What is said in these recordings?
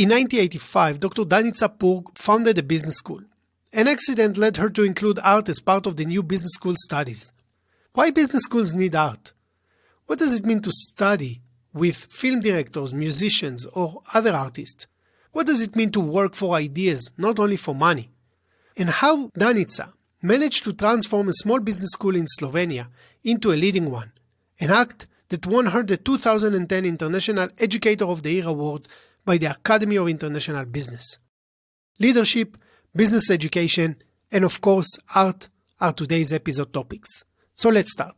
In 1985, Dr. Danica Purg founded a business school. An accident led her to include art as part of the new business school studies. Why business schools need art? What does it mean to study with film directors, musicians, or other artists? What does it mean to work for ideas, not only for money? And how Danica managed to transform a small business school in Slovenia into a leading one, an act that won her the 2010 International Educator of the Year award by the Academy of International Business. Leadership, business education, and of course, art are today's episode topics. So let's start.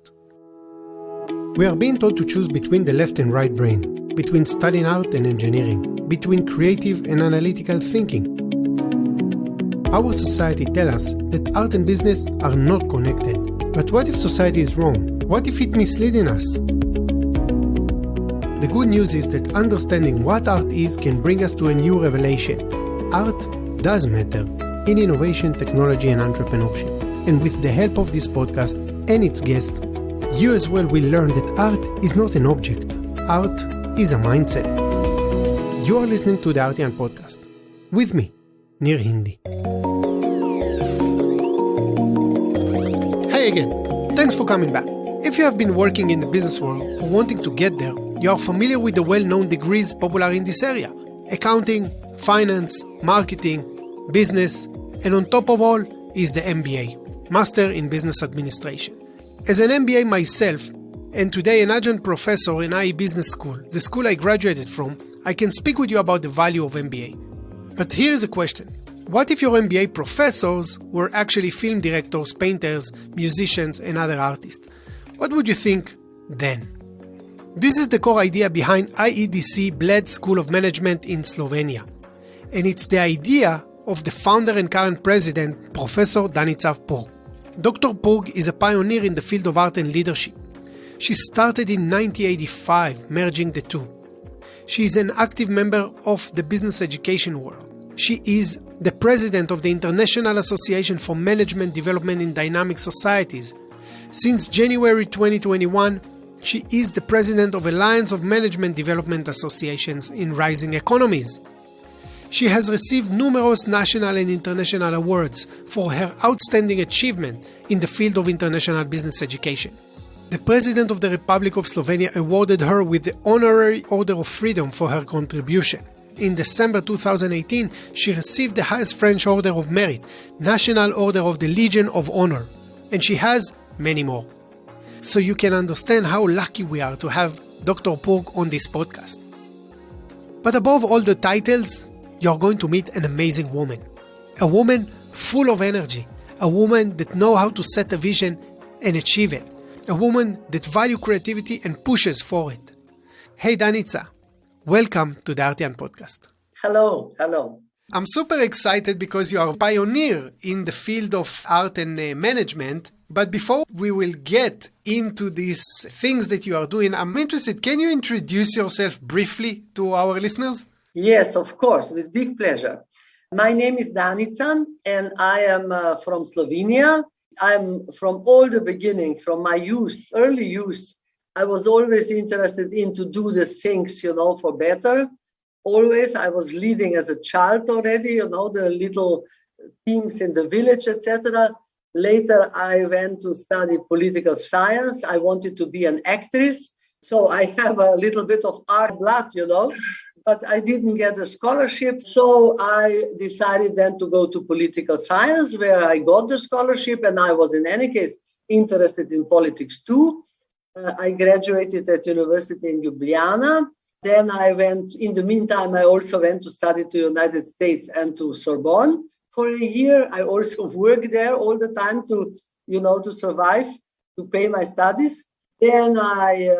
We are being told to choose between the left and right brain, between studying art and engineering, between creative and analytical thinking. Our society tells us that art and business are not connected. But what if society is wrong? What if it's misleading us? The good news is that understanding what art is can bring us to a new revelation. Art does matter in innovation, technology, and entrepreneurship. And with the help of this podcast and its guests, you as well will learn that art is not an object. Art is a mindset. You are listening to the Artian podcast. With me, Nir Hindi. Hey again. Thanks for coming back. If you have been working in the business world or wanting to get there, you are familiar with the well-known degrees popular in this area: accounting, finance, marketing, business, and on top of all is the MBA, Master in Business Administration. As an MBA myself, and today an adjunct professor in IE Business School, the school I graduated from, I can speak with you about the value of MBA. But here is a question. What if your MBA professors were actually film directors, painters, musicians, and other artists? What would you think then? This is the core idea behind IEDC-Bled School of Management in Slovenia. And it's the idea of the founder and current president, Professor Danica Purg. Dr. Purg is a pioneer in the field of art and leadership. She started in 1985, merging the two. She is an active member of the business education world. She is the president of the International Association for Management Development in Dynamic Societies. Since January 2021, she is the president of Alliance of Management Development Associations in Rising Economies. She has received numerous national and international awards for her outstanding achievement in the field of international business education. The President of the Republic of Slovenia awarded her with the Honorary Order of Freedom for her contribution. In December 2018, she received the highest French Order of Merit, National Order of the Legion of Honor, and she has many more. So you can understand how lucky we are to have Dr. Purg on this podcast. But above all the titles, you're going to meet an amazing woman. A woman full of energy. A woman that knows how to set a vision and achieve it. A woman that values creativity and pushes for it. Hey Danica, welcome to the Artian podcast. Hello. I'm super excited because you are a pioneer in the field of art and management. But before we will get into these things that you are doing, I'm interested, can you introduce yourself briefly to our listeners? Yes, of course, with big pleasure. My name is Danica and I am from Slovenia. I'm from all the beginning, from my youth, early youth. I was always interested in to do the things, for better. Always, I was leading as a child already, the little teams in the village, etc. Later, I went to study political science. I wanted to be an actress. So I have a little bit of art blood, but I didn't get a scholarship. So I decided then to go to political science, where I got the scholarship. And I was, in any case, interested in politics too. I graduated at University in Ljubljana. Then in the meantime, I also went to study to United States and to Sorbonne. For a year, I also worked there all the time to survive, to pay my studies. Then I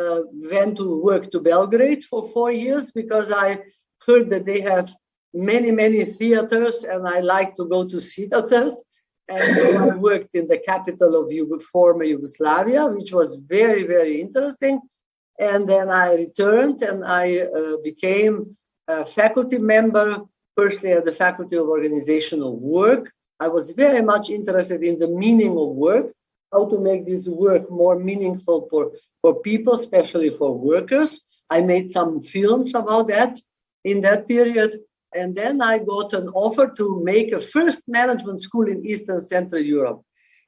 went to work to Belgrade for 4 years because I heard that they have many, many theaters and I like to go to theaters. And so I worked in the capital of former Yugoslavia, which was very, very interesting. And then I returned and I became a faculty member, firstly at the Faculty of Organizational Work. I was very much interested in the meaning of work, how to make this work more meaningful for people, especially for workers. I made some films about that in that period. And then I got an offer to make a first management school in Eastern Central Europe.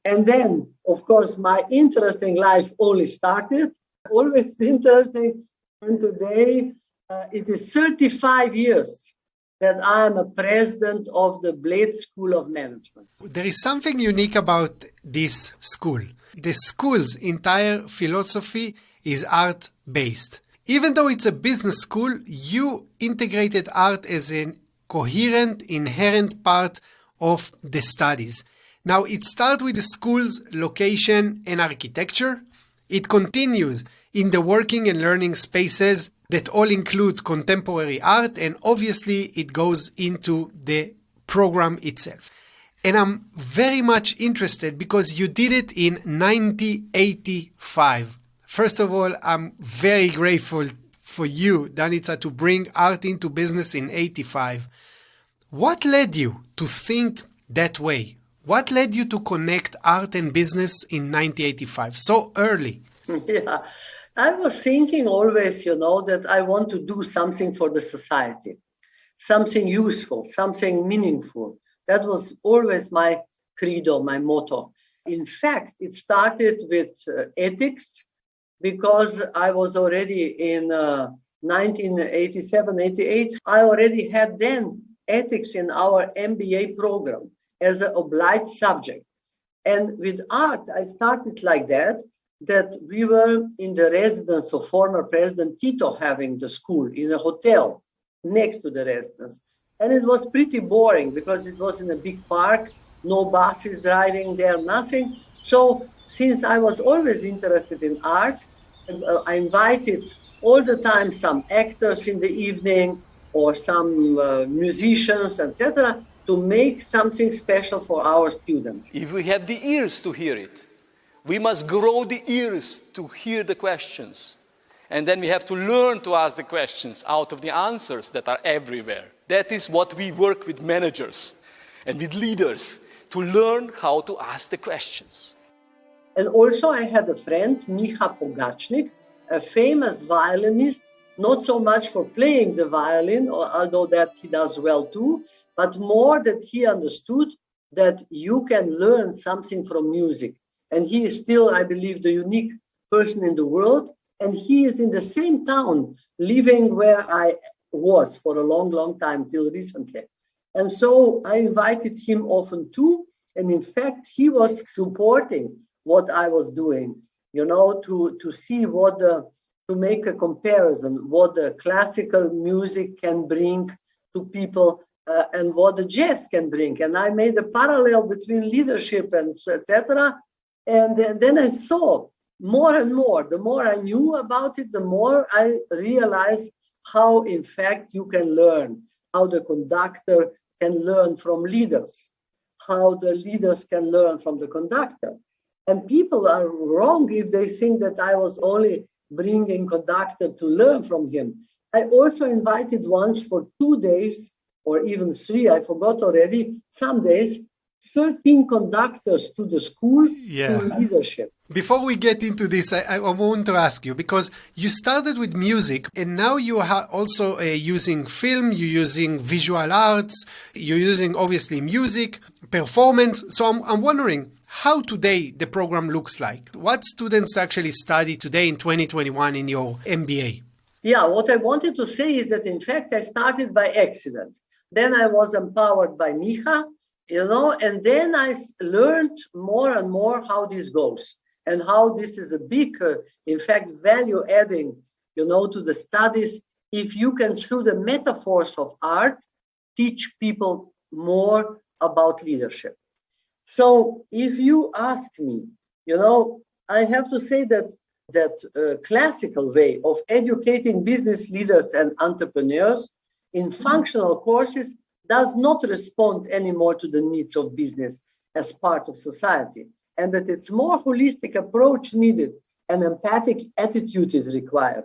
And then, of course, my interesting life only started, always interesting. And today, it is 35 years that I am a president of the Bled School of Management. There is something unique about this school. The school's entire philosophy is art-based. Even though it's a business school, you integrated art as a coherent, inherent part of the studies. Now, it starts with the school's location and architecture. It continues in the working and learning spaces that all include contemporary art, and obviously it goes into the program itself. And I'm very much interested because you did it in 1985. First of all, I'm very grateful for you, Danica, to bring art into business in 85. What led you to think that way? What led you to connect art and business in 1985, so early? Yeah, I was thinking always, that I want to do something for the society, something useful, something meaningful. That was always my credo, my motto. In fact, it started with ethics because I was already in 1987, 88. I already had then ethics in our MBA program as an obliged subject. And with art, I started like that we were in the residence of former President Tito having the school in a hotel next to the residence. And it was pretty boring because it was in a big park, no buses driving there, nothing. So since I was always interested in art, I invited all the time some actors in the evening or some musicians, etc., to make something special for our students. If we have the ears to hear it, we must grow the ears to hear the questions. And then we have to learn to ask the questions out of the answers that are everywhere. That is what we work with managers and with leaders, to learn how to ask the questions. And also I had a friend, Miha Pogachnik, a famous violinist, not so much for playing the violin, although that he does well too, but more that he understood that you can learn something from music. And he is still, I believe, the unique person in the world. And he is in the same town, living where I was for a long, long time, till recently. And so I invited him often too. And in fact, he was supporting what I was doing, to see to make a comparison, what the classical music can bring to people and what the jazz can bring. And I made a parallel between leadership and etc. And then I saw more and more. The more I knew about it, the more I realized how, in fact, you can learn, how the conductor can learn from leaders, how the leaders can learn from the conductor. And people are wrong if they think that I was only bringing conductor to learn from him. I also invited once for 2 days, or even 3, I forgot already, some days, 13 conductors to the school to leadership. Before we get into this, I want to ask you, because you started with music and now you are also using film, you're using visual arts, you're using obviously music, performance. So I'm wondering how today the program looks like. What students actually study today in 2021 in your MBA? Yeah, what I wanted to say is that in fact I started by accident. Then I was empowered by Miha, and then I learned more and more how this goes and how this is a big, in fact, value adding, to the studies. If you can, through the metaphors of art, teach people more about leadership. So if you ask me, I have to say that classical way of educating business leaders and entrepreneurs in functional courses does not respond anymore to the needs of business as part of society, and that it's more holistic approach needed and empathic attitude is required.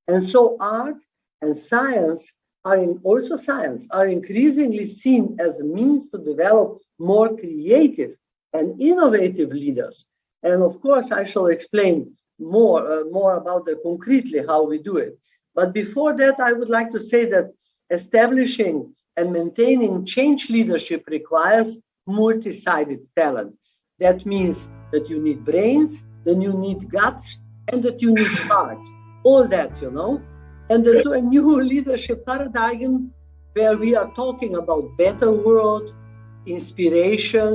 And so art and science are increasingly seen as a means to develop more creative and innovative leaders. And of course, I shall explain more about concretely how we do it. But before that, I would like to say that establishing And maintaining change leadership requires multi-sided talent. That means that you need brains, then you need guts, and that you need heart. All that, And then to a new leadership paradigm where we are talking about better world, inspiration,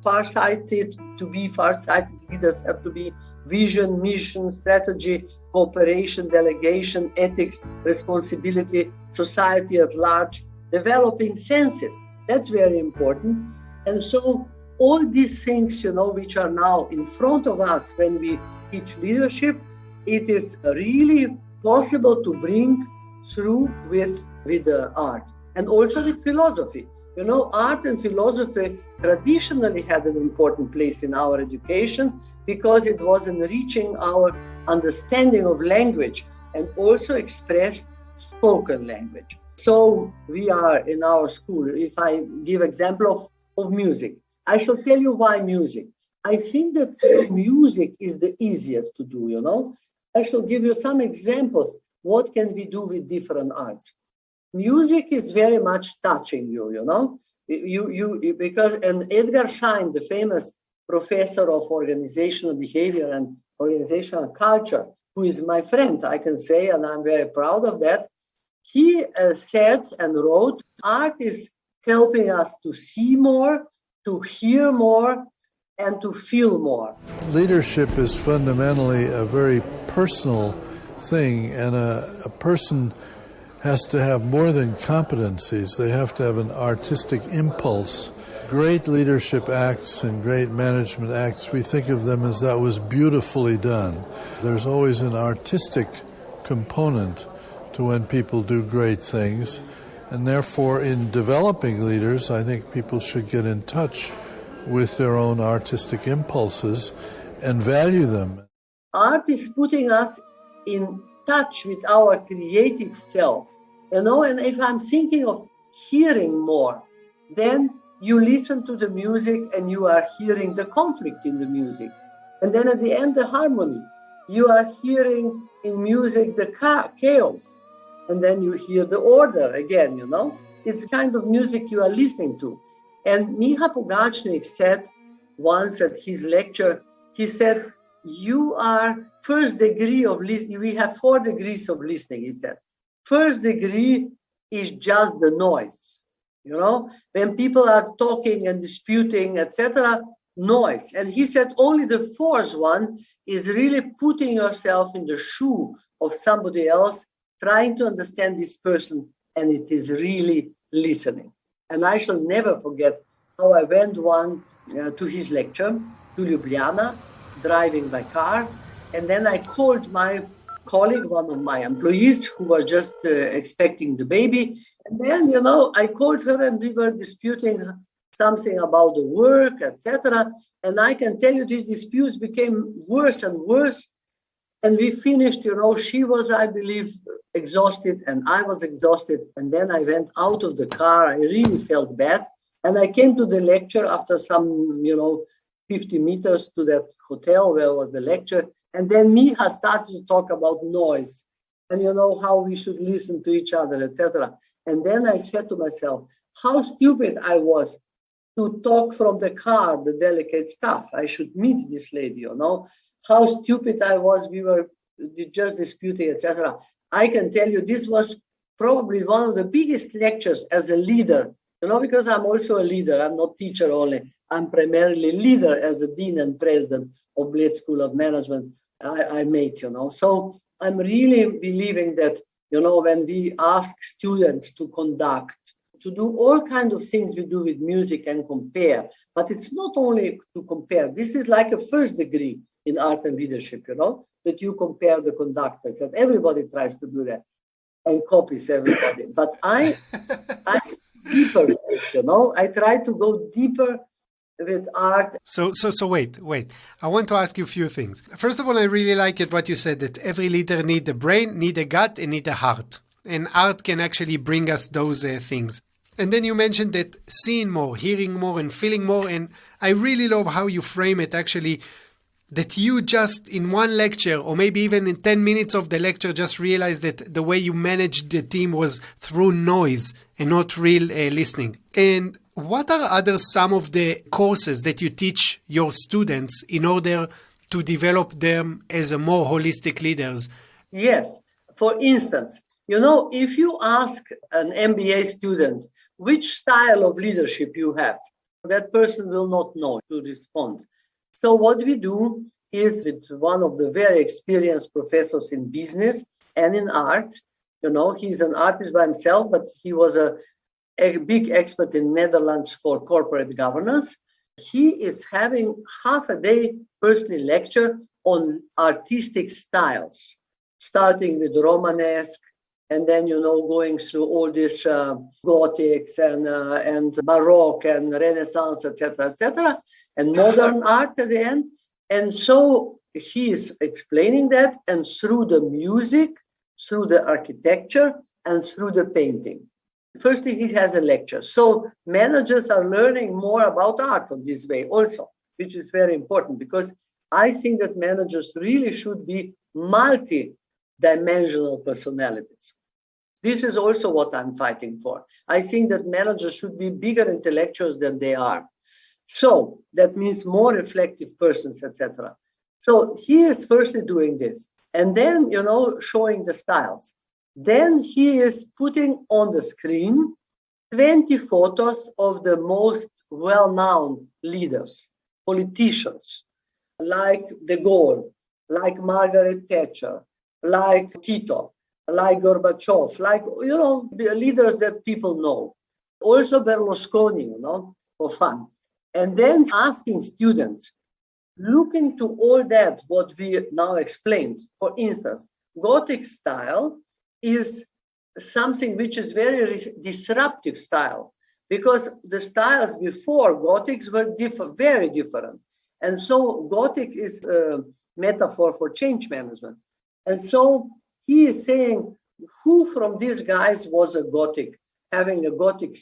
farsighted. To be farsighted leaders have to be vision, mission, strategy, cooperation, delegation, ethics, responsibility, society at large, developing senses. That's very important. And so all these things, which are now in front of us when we teach leadership, it is really possible to bring through with the art and also with philosophy. Art and philosophy traditionally had an important place in our education because it was enriching our understanding of language and also expressed spoken language. So we are in our school, if I give example of music, I shall tell you why music. I think that music is the easiest to do, I shall give you some examples. What can we do with different arts? Music is very much touching you, because Edgar Schein, the famous professor of organizational behavior and organizational culture, who is my friend, I can say, and I'm very proud of that, he said and wrote, art is helping us to see more, to hear more, and to feel more. Leadership is fundamentally a very personal thing, and a person has to have more than competencies. They have to have an artistic impulse. Great leadership acts and great management acts, we think of them as that was beautifully done. There's always an artistic component to when people do great things, and therefore in developing leaders, I think people should get in touch with their own artistic impulses and value them. Art is putting us in touch with our creative self, and if I'm thinking of hearing more, then you listen to the music and you are hearing the conflict in the music. And then at the end, the harmony. You are hearing in music the chaos. And then you hear the order again, It's kind of music you are listening to. And Miha Pugachnik said once at his lecture, he said, you are first degree of listening. We have 4 degrees of listening, he said. First degree is just the noise. When people are talking and disputing, etc., noise. And he said only the 4th one is really putting yourself in the shoe of somebody else, trying to understand this person, and it is really listening. And I shall never forget how I went to his lecture, to Ljubljana, driving by car, and then I called my colleague, one of my employees, who was just expecting the baby. And then, I called her and we were disputing something about the work, etc. And I can tell you these disputes became worse and worse. And we finished, she was, I believe, exhausted and I was exhausted. And then I went out of the car. I really felt bad. And I came to the lecture after some, 50 meters to that hotel where was the lecture. And then Miha started to talk about noise and how we should listen to each other, etc. And then I said to myself, how stupid I was to talk from the car, the delicate stuff. I should meet this lady, How stupid I was, we were just disputing, etc. I can tell you this was probably one of the biggest lectures as a leader, because I'm also a leader. I'm not teacher only. I'm primarily leader as a dean and president of Bled School of Management. I made, So I'm really believing that, when we ask students to conduct, to do all kinds of things we do with music and compare, but it's not only to compare. This is like a first degree in art and leadership, that you compare the conductors, and everybody tries to do that and copies everybody. But I deeper with this, I try to go deeper with art. So wait. I want to ask you a few things. First of all, I really like it what you said, that every leader need a brain, need a gut, and need a heart. And art can actually bring us those things. And then you mentioned that seeing more, hearing more, and feeling more. And I really love how you frame it, actually, that you just in one lecture, or maybe even in 10 minutes of the lecture, just realized that the way you managed the team was through noise and not real listening? And what are some of the courses that you teach your students in order to develop them as a more holistic leaders? Yes. For instance, if you ask an MBA student which style of leadership you have, that person will not know to respond. So what we do is with one of the very experienced professors in business and in art. He's an artist by himself, but he was a big expert in Netherlands for corporate governance. He is having half a day personally lecture on artistic styles, starting with Romanesque, and then, going through all this Gothics and Baroque and Renaissance, etc., and modern art at the end. And so he is explaining that, and through the music, through the architecture, and through the painting. Firstly, he has a lecture. So managers are learning more about art in this way also, which is very important, because I think that managers really should be multi-dimensional personalities. This is also what I'm fighting for. I think that managers should be bigger intellectuals than they are. So that means more reflective persons, etc. So he is firstly doing this, and then, showing the styles. Then he is putting on the screen 20 photos of the most well-known leaders, politicians, like De Gaulle, like Margaret Thatcher, like Tito, like Gorbachev, like, leaders that people know. Also Berlusconi, for fun. And then asking students, looking to all that, what we now explained. For instance, Gothic style is something which is very disruptive style, because the styles before Gothics were very different. And so Gothic is a metaphor for change management. And so he is saying, who from these guys was a Gothic, having a Gothic,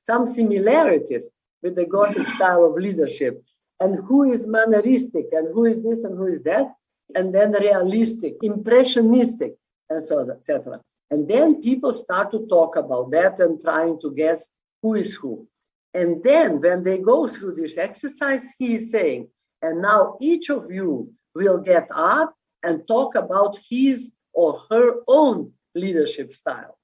some similarities with the Gothic style of leadership, and who is manneristic, and who is this and who is that, and then realistic, impressionistic, and so on, etc. And then people start to talk about that and trying to guess who is who. And then when they go through this exercise, he is saying, and now each of you will get up and talk about his or her own leadership style.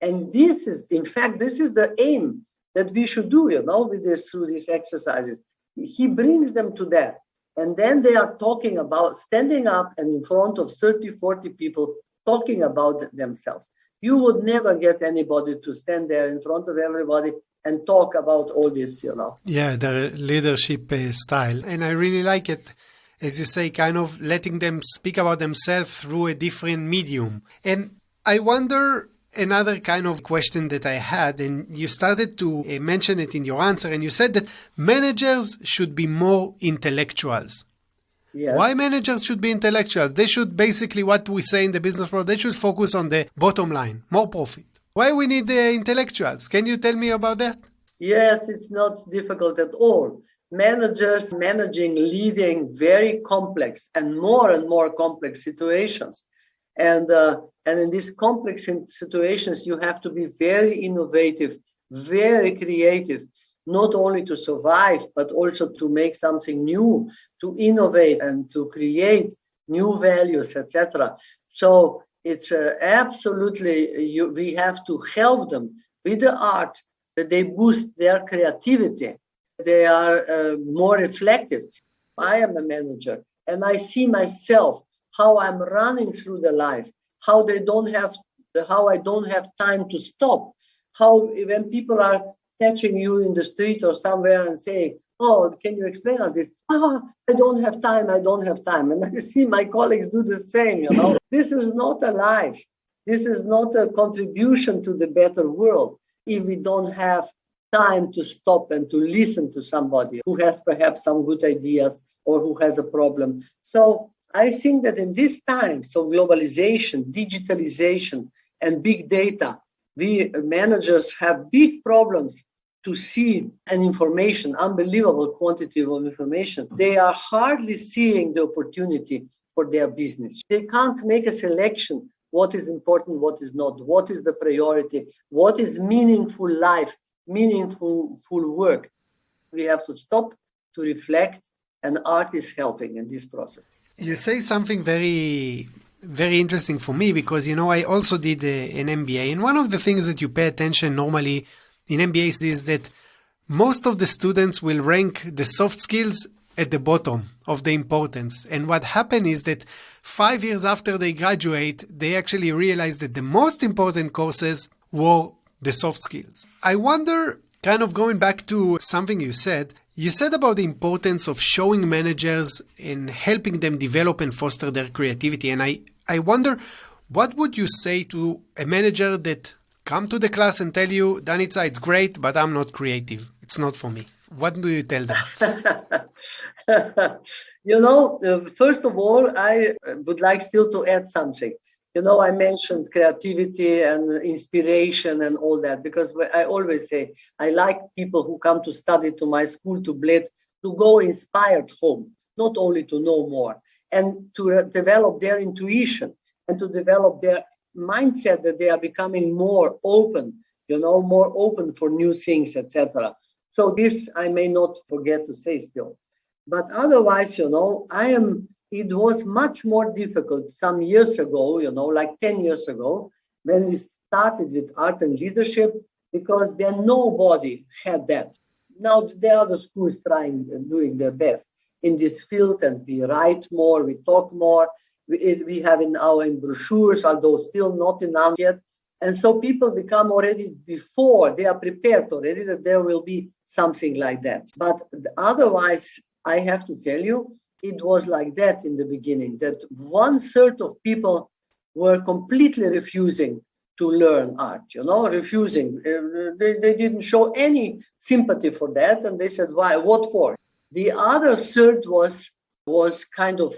And this is, in fact, this is the aim that we should do, with this, through these exercises. He brings them to that. And then they are talking about standing up and in front of 30, 40 people talking about themselves. You would never get anybody to stand there in front of everybody and talk about all this, Yeah, the leadership style. And I really like it, as you say, kind of letting them speak about themselves through a different medium. And I wonder, another kind of question that I had, and you started to mention it in your answer, and you said that managers should be more intellectuals. Yes. Why managers should be intellectuals? They should basically, what we say in the business world, they should focus on the bottom line, more profit. Why we need the intellectuals? Can you tell me about that? Yes, it's not difficult at all. Managers leading very complex and more complex situations. And in these complex situations, you have to be very innovative, very creative, not only to survive, but also to make something new, to innovate and to create new values, etc. So it's absolutely, we have to help them with the art, that they boost their creativity. They are more reflective. I am a manager, and I see myself, how I'm running through the life, how I don't have time to stop, how when people are catching you in the street or somewhere and saying, oh, can you explain us this? I don't have time. And I see my colleagues do the same, This is not a life. This is not a contribution to the better world if we don't have time to stop and to listen to somebody who has perhaps some good ideas or who has a problem. So I think that in this time, so globalization, digitalization, and big data, we managers have big problems to see an information, unbelievable quantity of information, they are hardly seeing the opportunity for their business. They can't make a selection. What is important, what is not, what is the priority, what is meaningful life, meaningful work. We have to stop to reflect, and art is helping in this process. You say something very, very interesting for me because, I also did an MBA. And one of the things that you pay attention normally in MBAs is that most of the students will rank the soft skills at the bottom of the importance. And what happened is that 5 years after they graduate, they actually realize that the most important courses were the soft skills. I wonder, kind of going back to something you said about the importance of showing managers and helping them develop and foster their creativity. And I wonder, what would you say to a manager that come to the class and tell you, Danica, it's great, but I'm not creative. It's not for me. What do you tell them? First of all, I would like still to add something. I mentioned creativity and inspiration and all that, because I always say, I like people who come to study to my school, to Bled, to go inspired home, not only to know more, and to develop their intuition and to develop their mindset that they are becoming more open, more open for new things, etc. So this I may not forget to say still. But otherwise, it was much more difficult some years ago, like 10 years ago, when we started with art and leadership, because then nobody had that. Now there are the schools trying and doing their best in this field, and we write more, we talk more, we have in brochures, although still not enough yet. And so people become already before, they are prepared already that there will be something like that. But otherwise, I have to tell you, it was like that in the beginning, that 1/3 of people were completely refusing to learn art, refusing. They didn't show any sympathy for that. And they said, why, what for? The other third was kind of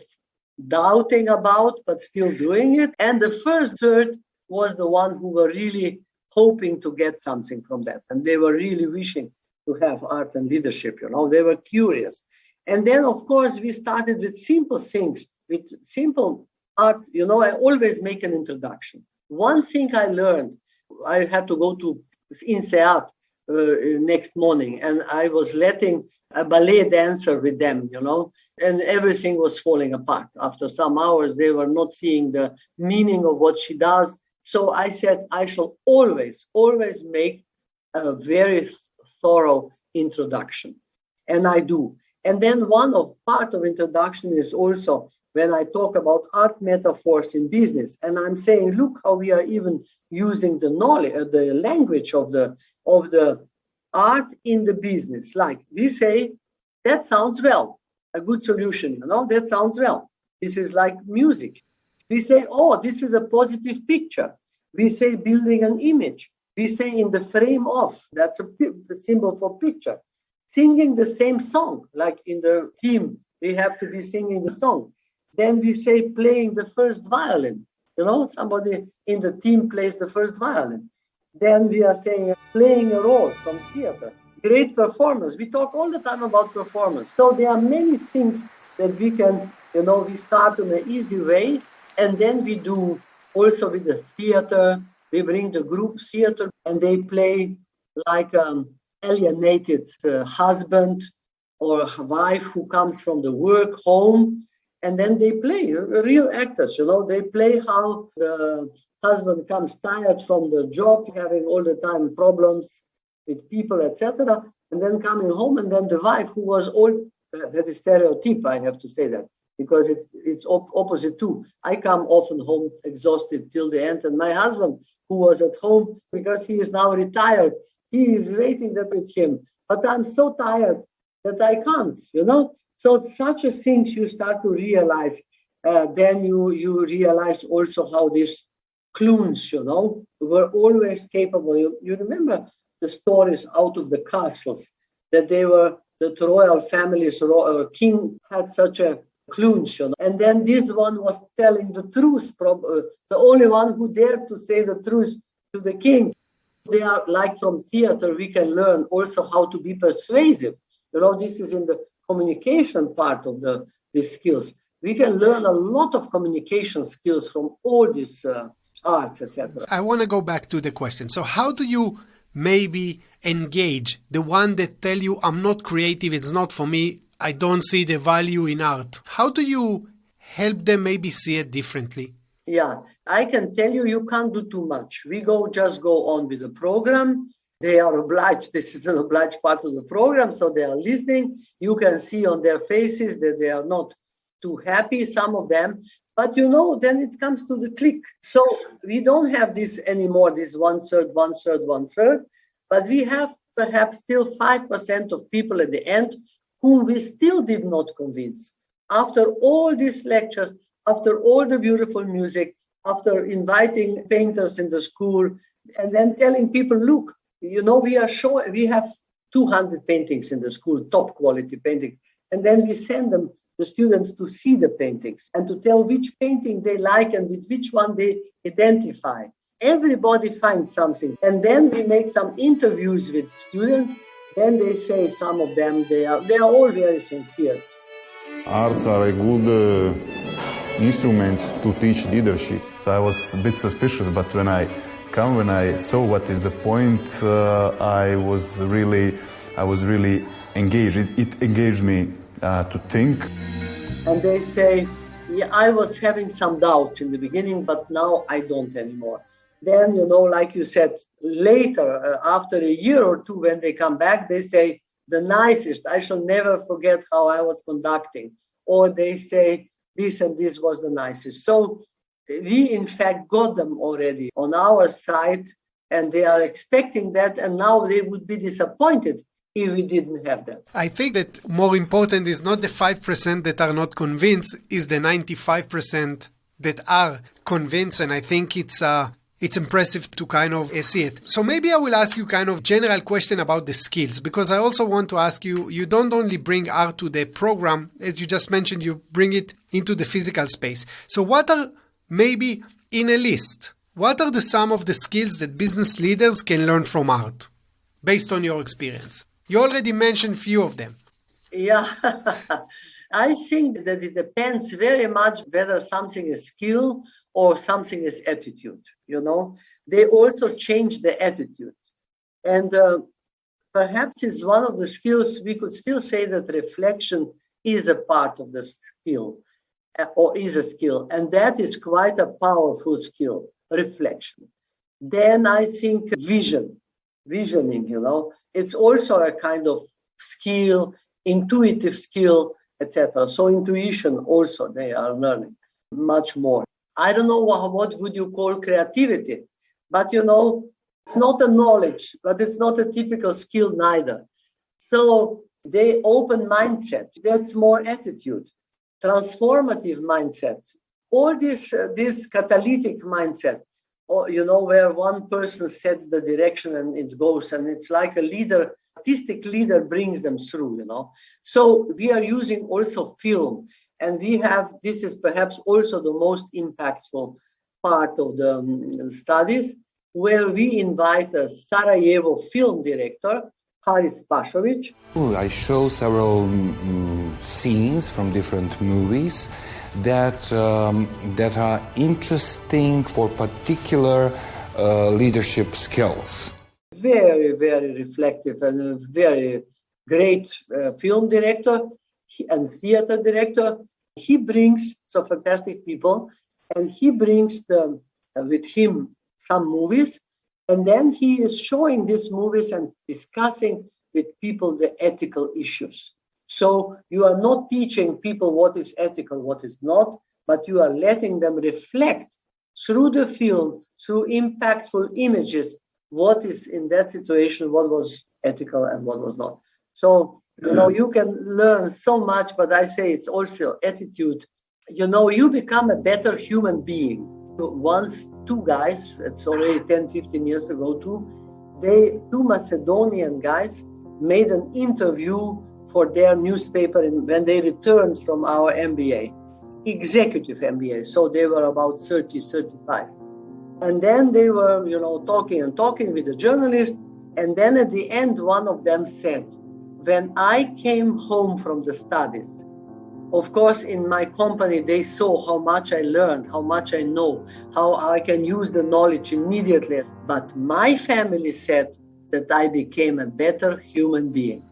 doubting about, but still doing it. And the first third was the one who were really hoping to get something from that. And they were really wishing to have art and leadership, they were curious. And then, of course, we started with simple things, with simple art. I always make an introduction. One thing I learned, I had to go to INSEAD next morning, and I was letting a ballet dancer with them, and everything was falling apart. After some hours, they were not seeing the meaning of what she does. So I said, I shall always make a very thorough introduction. And I do. And then part of introduction is also when I talk about art metaphors in business. And I'm saying, look how we are even using the knowledge, the language of the art in the business. Like we say, that sounds well, a good solution, that sounds well. This is like music. We say, oh, this is a positive picture. We say building an image. We say in the frame of, that's a symbol for picture. Singing the same song, like in the team, we have to be singing the song. Then we say playing the first violin. Somebody in the team plays the first violin. Then we are saying playing a role from theater. Great performance. We talk all the time about performance. So there are many things that we can, we start in an easy way. And then we do also with the theater. We bring the group theater and they play like alienated husband or wife who comes from the work home, and then they play real actors. They play how the husband comes tired from the job, having all the time problems with people, etc., and then coming home, and then the wife who was old. That is stereotype. I have to say that because it's opposite too. I come often home exhausted till the end, and my husband, who was at home because he is now retired, he is waiting that with him. But I'm so tired that I can't, So such a things you start to realize. Then you realize also how these clowns, were always capable. You remember the stories out of the castles that they were, the royal families, king had such a clowns, and then this one was telling the truth, the only one who dared to say the truth to the king. They are like from theater, we can learn also how to be persuasive. This is in the communication part of these skills. We can learn a lot of communication skills from all these arts, etc. I want to go back to the question. So how do you maybe engage the one that tell you, I'm not creative, it's not for me, I don't see the value in art? How do you help them maybe see it differently? Yeah, I can tell you, you can't do too much. We just go on with the program. They are obliged. This is an obliged part of the program, so they are listening. You can see on their faces that they are not too happy, some of them. But then it comes to the click. So we don't have this anymore, this 1/3, 1/3, 1/3. But we have perhaps still 5% of people at the end whom we still did not convince. After all these lectures, after all the beautiful music, after inviting painters in the school, and then telling people, look, we have 200 paintings in the school, top quality paintings. And then we send them, the students, to see the paintings and to tell which painting they like and with which one they identify. Everybody finds something. And then we make some interviews with students. Then they say, some of them, they are all very sincere. Arts are a good instrument to teach leadership. So I was a bit suspicious, but when I saw what is the point, I was really engaged. It engaged me to think. And they say, yeah, I was having some doubts in the beginning, but now I don't anymore. Then, like you said, later, after a year or two, when they come back, they say, the nicest, I shall never forget how I was conducting. Or they say, this and this was the nicest. So we, in fact, got them already on our side, and they are expecting that, and now they would be disappointed if we didn't have them. I think that more important is not the 5% that are not convinced, is the 95% that are convinced, and I think it's impressive to kind of see it. So maybe I will ask you kind of general question about the skills, because I also want to ask you, you don't only bring art to the program, as you just mentioned, you bring it into the physical space. So what are, maybe in a list, what are some of the skills that business leaders can learn from art, based on your experience? You already mentioned few of them. Yeah, I think that it depends very much whether something is skill or something is attitude. They also change the attitude. And perhaps it's one of the skills, we could still say that reflection is a part of the skill, or is a skill. And that is quite a powerful skill, reflection. Then I think visioning, it's also a kind of skill, intuitive skill, etc. So intuition also, they are learning much more. I don't know what would you call creativity, but it's not a knowledge, but it's not a typical skill neither. So they open mindset, that's more attitude, transformative mindset, all this catalytic mindset, or where one person sets the direction and it goes, and it's like a leader, artistic leader brings them through, So we are using also film. And this is perhaps also the most impactful part of the studies, where we invite a Sarajevo film director, Haris Pašović. I show several scenes from different movies that are interesting for particular leadership skills. Very, very reflective and a very great film director and theater director. He brings some fantastic people, and he brings with him some movies, and then he is showing these movies and discussing with people the ethical issues. So you are not teaching people what is ethical, what is not, but you are letting them reflect through the film, through impactful images, what is in that situation, what was ethical and what was not. So you can learn so much, but I say it's also attitude. You become a better human being. Once, two guys, it's already 10, 15 years ago, two Macedonian guys made an interview for their newspaper when they returned from our MBA, executive MBA. So they were about 30, 35. And then they were, talking and talking with the journalist. And then at the end, one of them said, when I came home from the studies, of course, in my company, they saw how much I learned, how much I know, how I can use the knowledge immediately. But my family said that I became a better human being.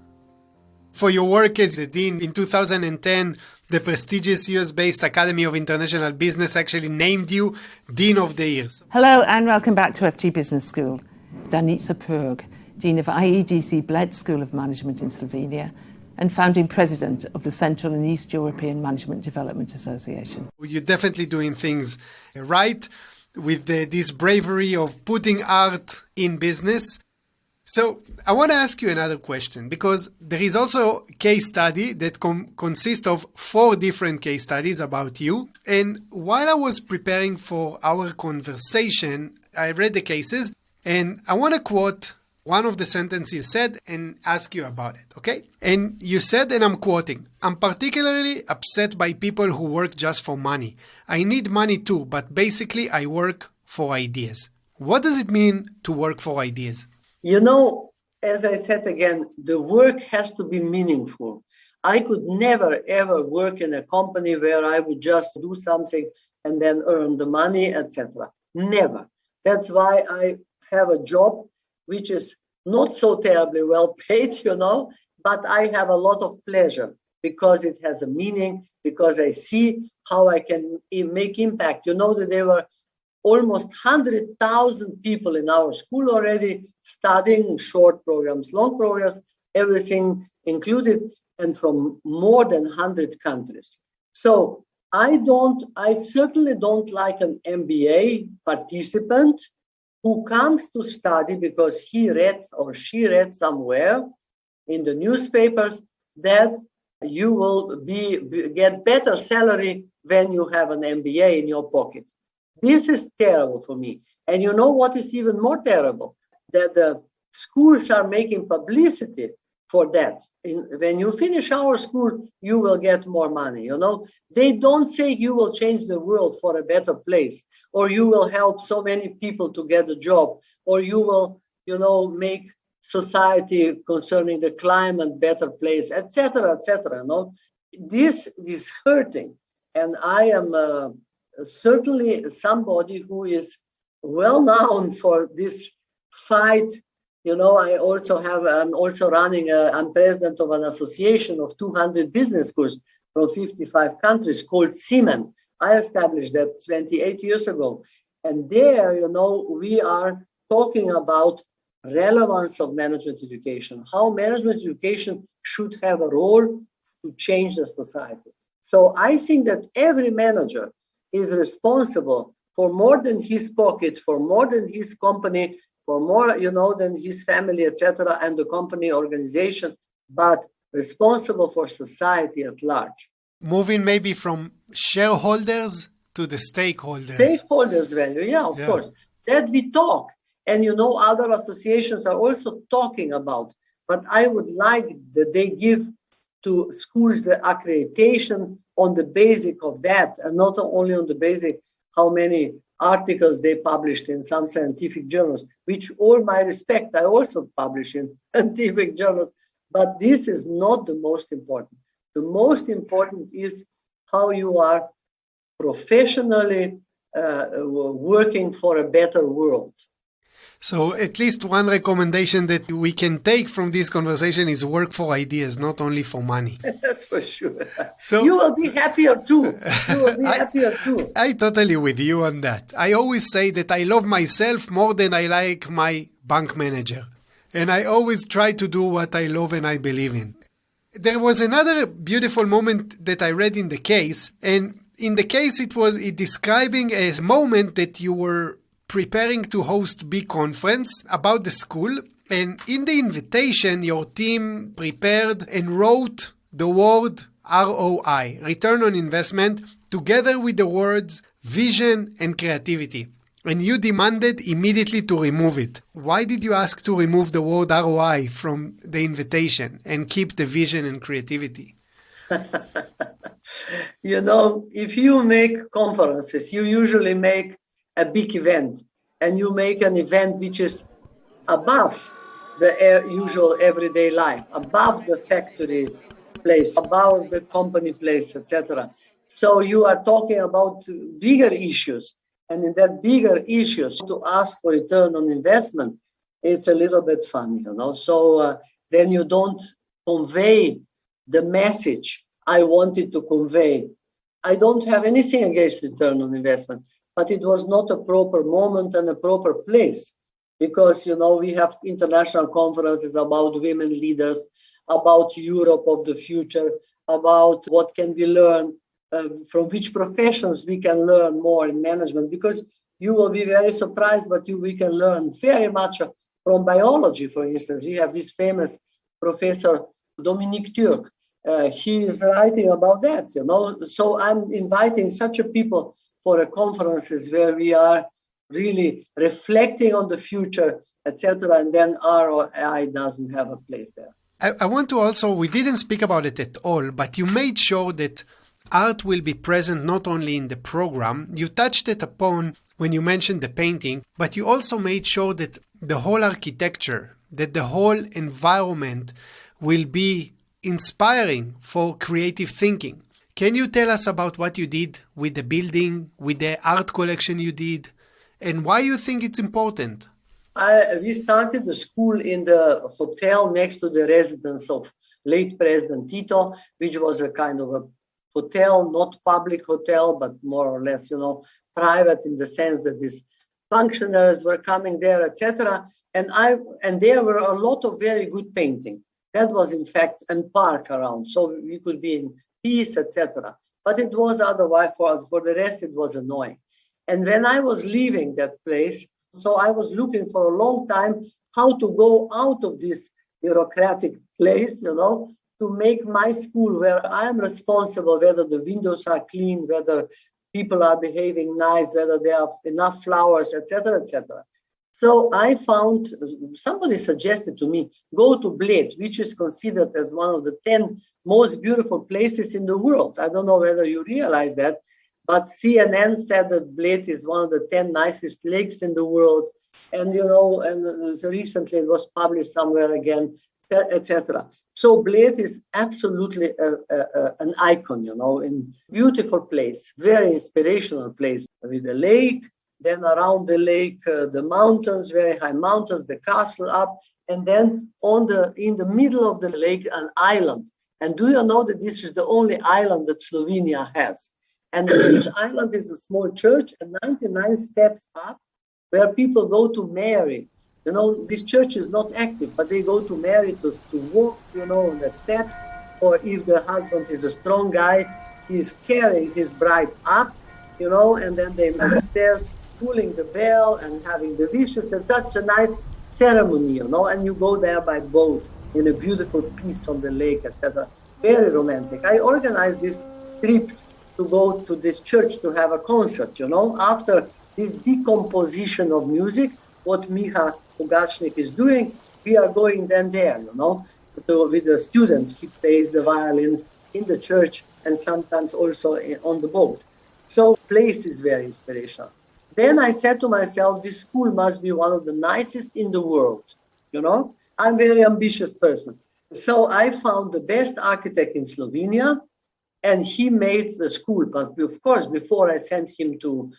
For your work as the dean in 2010, the prestigious US-based Academy of International Business actually named you Dean of the Year. Hello and welcome back to FT Business School. Danica Purg, Dean of IEDC-Bled School of Management in Slovenia and founding President of the Central and East European Management Development Association. You're definitely doing things right with this bravery of putting art in business. So I want to ask you another question, because there is also a case study that consists of 4 different case studies about you. And while I was preparing for our conversation, I read the cases and I want to quote one of the sentences you said and ask you about it, okay? And you said, and I'm quoting, "I'm particularly upset by people who work just for money. I need money too, but basically I work for ideas." What does it mean to work for ideas? As I said again, the work has to be meaningful. I could never, ever work in a company where I would just do something and then earn the money, etc. Never. That's why I have a job which is not so terribly well paid, but I have a lot of pleasure because it has a meaning, because I see how I can make impact. That there were almost 100,000 people in our school already studying short programs, long programs, everything included, and from more than 100 countries. So I certainly don't like an MBA participant who comes to study because he read or she read somewhere in the newspapers that you will get better salary when you have an MBA in your pocket. This is terrible for me. And you know what is even more terrible? That the schools are making publicity for that. When you finish our school, you will get more money. They don't say you will change the world for a better place, or you will help so many people to get a job, or you will, make society concerning the climate better place, etc., etc. This is hurting. And I am certainly somebody who is well known for this fight. I'm also running, I'm president of an association of 200 business schools from 55 countries called CEEMAN. I established that 28 years ago. And there, we are talking about relevance of management education, how management education should have a role to change the society. So I think that every manager is responsible for more than his pocket, for more than his company, for more, than his family, etc., and the company organization, but responsible for society at large. Moving maybe from shareholders to the stakeholders. Stakeholders value, of course. That we talk. And, other associations are also talking about. But I would like that they give to schools the accreditation on the basic of that, and not only on the basic how many articles they published in some scientific journals, which all my respect, I also publish in scientific journals, but this is not the most important. The most important is how you are professionally working for a better world. So at least one recommendation that we can take from this conversation is work for ideas, not only for money. That's for sure. So you will be happier too. I totally with you on that. I always say that I love myself more than I like my bank manager. And I always try to do what I love and I believe in. There was another beautiful moment that I read in the case. And in the case, it describing a moment that you were preparing to host big conference about the school, and in the invitation your team prepared and wrote the word ROI, return on investment, together with the words vision and creativity, and you demanded immediately to remove it. Why did you ask to remove the word ROI from the invitation and keep the vision and creativity? If you make conferences, you usually make a big event. and you make an event which is above the usual everyday life, above the factory place, above the company place, etc. So you are talking about bigger issues, and in that bigger issues, to ask for return on investment, it's a little bit funny, So then you don't convey the message I wanted to convey. I don't have anything against return on investment, but it was not a proper moment and a proper place. Because, we have international conferences about women leaders, about Europe of the future, about what can we learn, from which professions we can learn more in management. Because you will be very surprised, but we can learn very much from biology, for instance. We have this famous Professor Danica Purg. He is writing about that, So I'm inviting such a people for a conferences where we are really reflecting on the future, etc. And then ROI doesn't have a place there. I want to also, we didn't speak about it at all, but you made sure that art will be present not only in the program. You touched it upon when you mentioned the painting, but you also made sure that the whole architecture, that the whole environment will be inspiring for creative thinking. Can you tell us about what you did with the building, with the art collection you did, and why you think it's important? We started the school in the hotel next to the residence of late President Tito, which was a kind of a hotel, not public hotel, but more or less, private in the sense that these functionaries were coming there, etc. And there were a lot of very good painting. That was, in fact, and park around, so we could be in peace, etc. But it was otherwise, for the rest, it was annoying. And when I was leaving that place, so I was looking for a long time how to go out of this bureaucratic place, to make my school where I am responsible, whether the windows are clean, whether people are behaving nice, whether there are enough flowers, etc., etc. So I found, somebody suggested to me, go to Bled, which is considered as one of the 10 most beautiful places in the world. I don't know whether you realize that, but CNN said that Bled is one of the 10 nicest lakes in the world. And, and so recently it was published somewhere again, etc. So Bled is absolutely an icon, in beautiful place, very inspirational place with a lake. Then around the lake, the mountains, very high mountains, the castle up, and then in the middle of the lake, an island. And do you know that this is the only island that Slovenia has? And this island is a small church, and 99 steps up, where people go to marry. This church is not active, but they go to marry to walk, on that steps. Or if the husband is a strong guy, he's carrying his bride up, and then they make upstairs, pulling the bell and having the wishes, and such a nice ceremony, and you go there by boat in a beautiful piece on the lake, etc. Very romantic. I organized these trips to go to this church to have a concert, after this decomposition of music, what Miha Pugachnik is doing, we are going then there, with the students. He plays the violin in the church and sometimes also on the boat. So place is very inspirational. Then I said to myself, this school must be one of the nicest in the world. I'm a very ambitious person. So I found the best architect in Slovenia, and he made the school. But of course, before I sent him to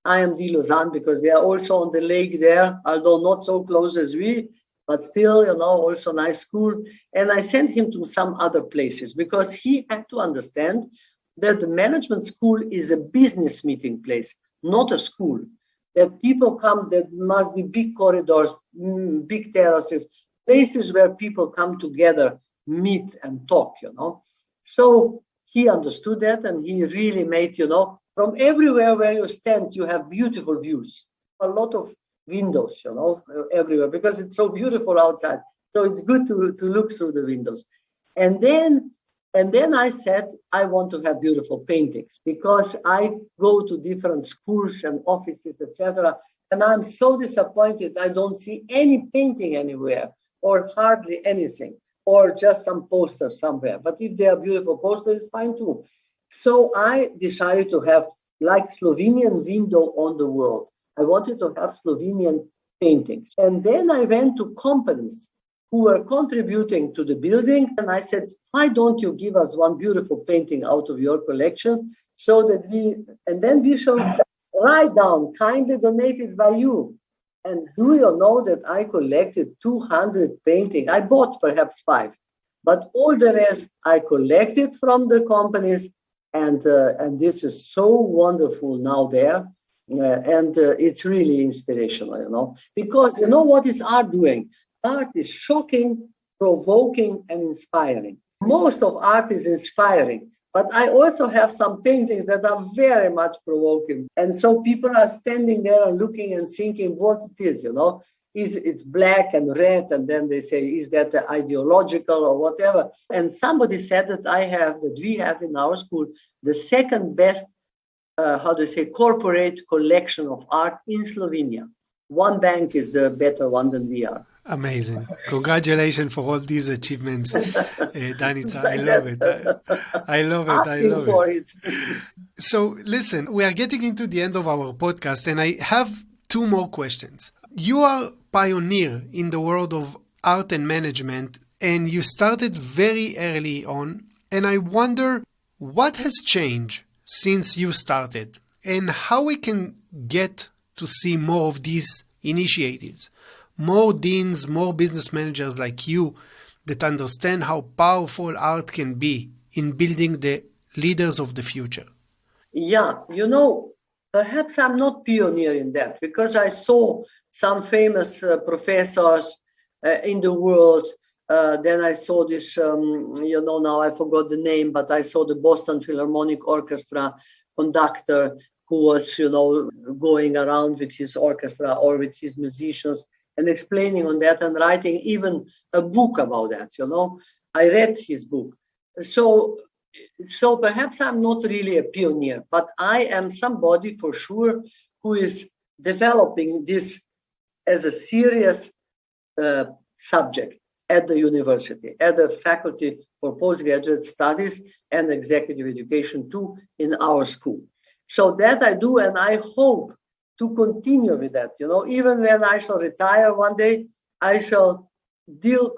IMD Lausanne, because they are also on the lake there, although not so close as we, but still, also nice school. And I sent him to some other places because he had to understand that the management school is a business meeting place, not a school. That people come, there must be big corridors, big terraces, places where people come together, meet and talk, So he understood that, and he really made, from everywhere where you stand, you have beautiful views. A lot of windows, everywhere, because it's so beautiful outside. So it's good to look through the windows. And then I said, I want to have beautiful paintings, because I go to different schools and offices, etc. And I'm so disappointed. I don't see any painting anywhere, or hardly anything, or just some posters somewhere. But if they are beautiful posters, it's fine too. So I decided to have like Slovenian window on the world. I wanted to have Slovenian paintings. And then I went to companies who were contributing to the building. And I said, why don't you give us one beautiful painting out of your collection so that we shall write down, kindly donated by you. And do you know that I collected 200 paintings? I bought perhaps 5, but all the rest I collected from the companies. And this is so wonderful now there. And it's really inspirational, because you know what is art doing? Art is shocking, provoking, and inspiring. Most of art is inspiring, but I also have some paintings that are very much provoking. And so people are standing there and looking and thinking what it is, It's black and red, and then they say, is that ideological or whatever? And somebody said that we have in our school the second best, corporate collection of art in Slovenia. One bank is the better one than we are. Amazing. Congratulations for all these achievements, Danica. I love it. I love it. So listen, we are getting into the end of our podcast, and I have 2 more questions. You are pioneer in the world of art and management, and you started very early on. And I wonder what has changed since you started, and how we can get to see more of these initiatives, more deans, more business managers like you that understand how powerful art can be in building the leaders of the future. Yeah, perhaps I'm not pioneer in that, because I saw some famous professors in the world. Then I saw this, now I forgot the name, but I saw the Boston Philharmonic Orchestra conductor who was, going around with his orchestra or with his musicians and explaining on that and writing even a book about that, I read his book. So perhaps I'm not really a pioneer, but I am somebody for sure who is developing this as a serious subject at the university, at the Faculty for Postgraduate Studies and Executive Education too in our school. So that I do, and I hope to continue with that. Even when I shall retire one day, I shall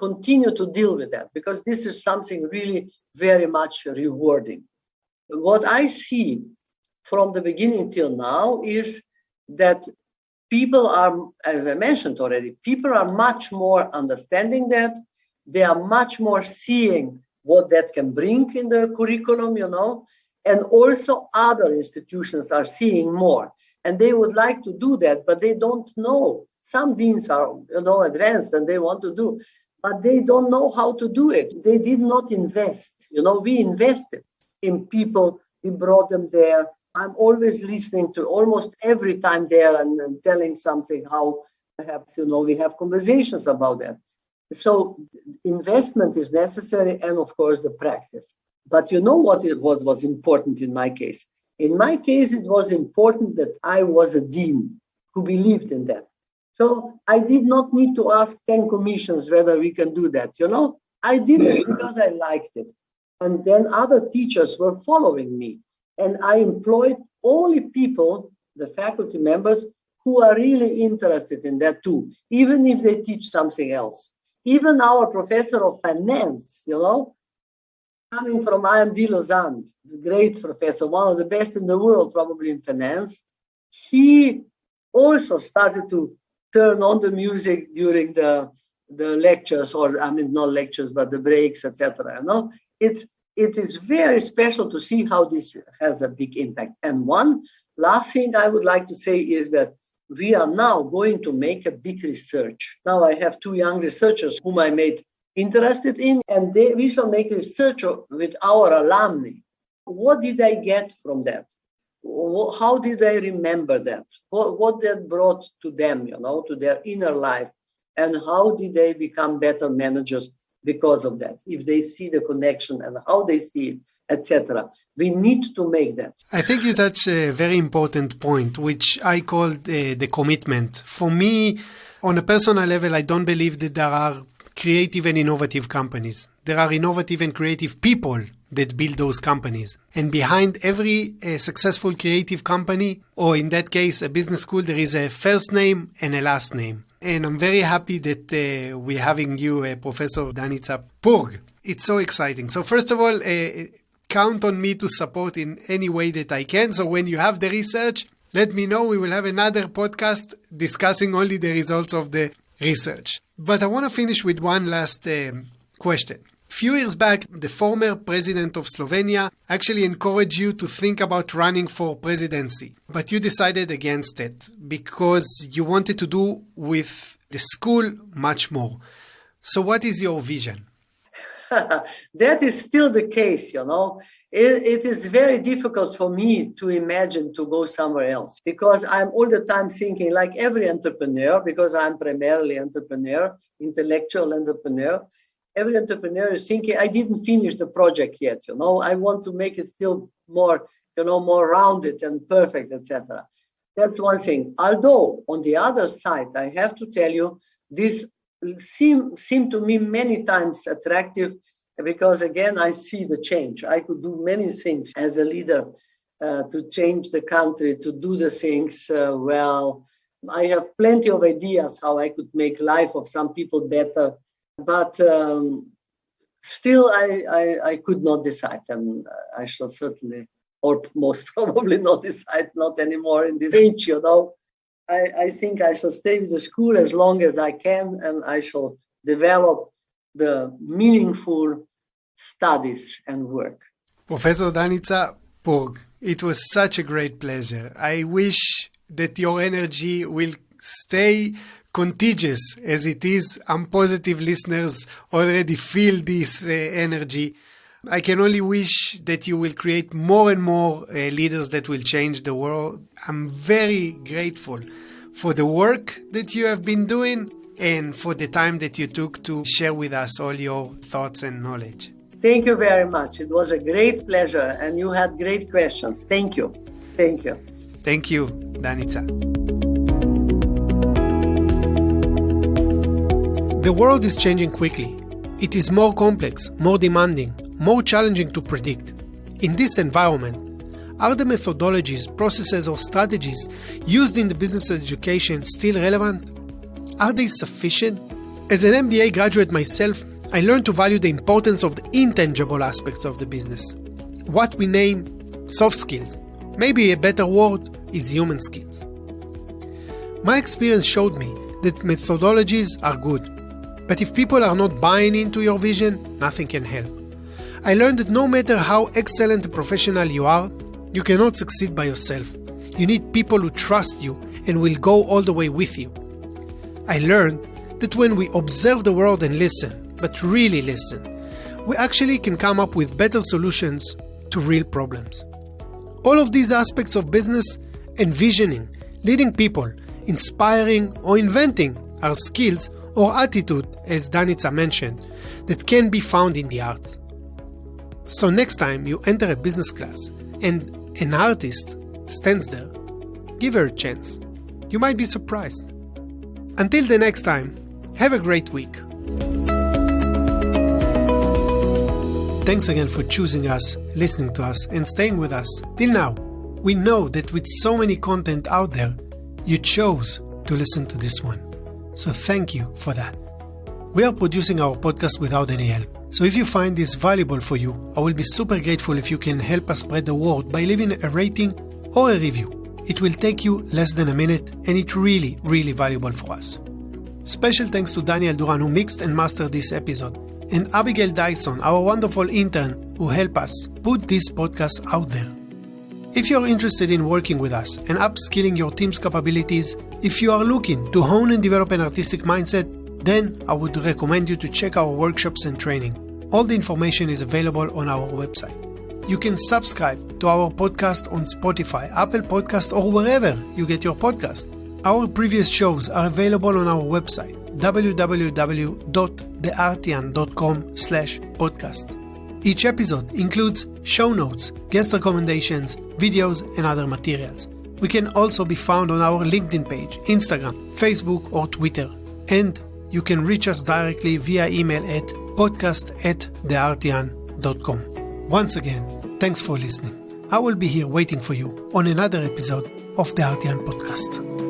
continue to deal with that, because this is something really very much rewarding. What I see from the beginning till now is that people are, as I mentioned already, people are much more understanding that. They are much more seeing what that can bring in the curriculum, and also other institutions are seeing more. And they would like to do that, but they don't know. Some deans are, advanced and they want to do, but they don't know how to do it. They did not invest. We invested in people. We brought them there. I'm always listening to almost every time there and telling something, how perhaps, we have conversations about that. So investment is necessary, and of course the practice. But what was important in my case? In my case, it was important that I was a dean who believed in that. So I did not need to ask 10 commissions whether we can do that, I did it because I liked it. And then other teachers were following me. And I employed only people, the faculty members, who are really interested in that too, even if they teach something else. Even our professor of finance, coming from IMD Lausanne, the great professor, one of the best in the world, probably in finance, he also started to turn on the music during the lectures, or not lectures, but the breaks, etc. It is very special to see how this has a big impact. And one last thing I would like to say is that we are now going to make a big research. Now I have 2 young researchers whom I made interested in, and we shall make research with our alumni. What did I get from that? How did I remember that? What that brought to them, to their inner life? And how did they become better managers because of that? If they see the connection and how they see it, etc. We need to make that. I think you touch a very important point, which I call the commitment. For me, on a personal level, I don't believe that there are creative and innovative companies. There are innovative and creative people that build those companies. And behind every successful creative company, or in that case, a business school, there is a first name and a last name. And I'm very happy that we're having you, Professor Danica Purg. It's so exciting. So first of all, count on me to support in any way that I can. So when you have the research, let me know. We will have another podcast discussing only the results of the research. But I want to finish with one last question. A few years back, the former president of Slovenia actually encouraged you to think about running for presidency. But you decided against it because you wanted to do with the school much more. So what is your vision? That is still the case, It is very difficult for me to imagine to go somewhere else because I'm all the time thinking like every entrepreneur, because I'm primarily entrepreneur, intellectual entrepreneur. Every entrepreneur is thinking, I didn't finish the project yet, I want to make it still more, more rounded and perfect, etc. That's one thing. Although on the other side, I have to tell you, this seemed to me many times attractive because again, I see the change. I could do many things as a leader to change the country, to do the things well. I have plenty of ideas how I could make life of some people better, but still I could not decide, and I shall certainly, or most probably not decide, not anymore in this age, I think I shall stay with the school as long as I can, and I shall develop the meaningful studies and work. Professor Danica Purg, it was such a great pleasure. I wish that your energy will stay contagious as it is. Positive listeners already feel this energy. I can only wish that you will create more and more leaders that will change the world. I'm very grateful for the work that you have been doing and for the time that you took to share with us all your thoughts and knowledge. Thank you very much. It was a great pleasure and you had great questions. Thank you. Thank you. Thank you, Danica. The world is changing quickly. It is more complex, more demanding, more challenging to predict. In this environment, are the methodologies, processes, or strategies used in the business education still relevant? Are they sufficient? As an MBA graduate myself, I learned to value the importance of the intangible aspects of the business. What we name soft skills. Maybe a better word is human skills. My experience showed me that methodologies are good, but if people are not buying into your vision, nothing can help. I learned that no matter how excellent a professional you are, you cannot succeed by yourself. You need people who trust you and will go all the way with you. I learned that when we observe the world and listen, but really listen, we actually can come up with better solutions to real problems. All of these aspects of business, envisioning, leading people, inspiring or inventing are skills or attitude, as Danica mentioned, that can be found in the arts. So next time you enter a business class and an artist stands there, give her a chance. You might be surprised. Until the next time, have a great week. Thanks again for choosing us, listening to us, and staying with us. Till now, we know that with so many content out there, you chose to listen to this one. So thank you for that. We are producing our podcast without any help. So if you find this valuable for you, I will be super grateful if you can help us spread the word by leaving a rating or a review. It will take you less than a minute and it's really, really valuable for us. Special thanks to Daniel Duran who mixed and mastered this episode, and Abigail Dyson, our wonderful intern who helped us put this podcast out there. If you are interested in working with us and upskilling your team's capabilities, if you are looking to hone and develop an artistic mindset, then I would recommend you to check our workshops and training. All the information is available on our website. You can subscribe to our podcast on Spotify, Apple Podcast, or wherever you get your podcast. Our previous shows are available on our website, www.theartian.com/podcast. Each episode includes show notes, guest recommendations, videos, and other materials. We can also be found on our LinkedIn page, Instagram, Facebook, or Twitter. And you can reach us directly via email at podcast@theartian.com. Once again, thanks for listening. I will be here waiting for you on another episode of the Artian podcast.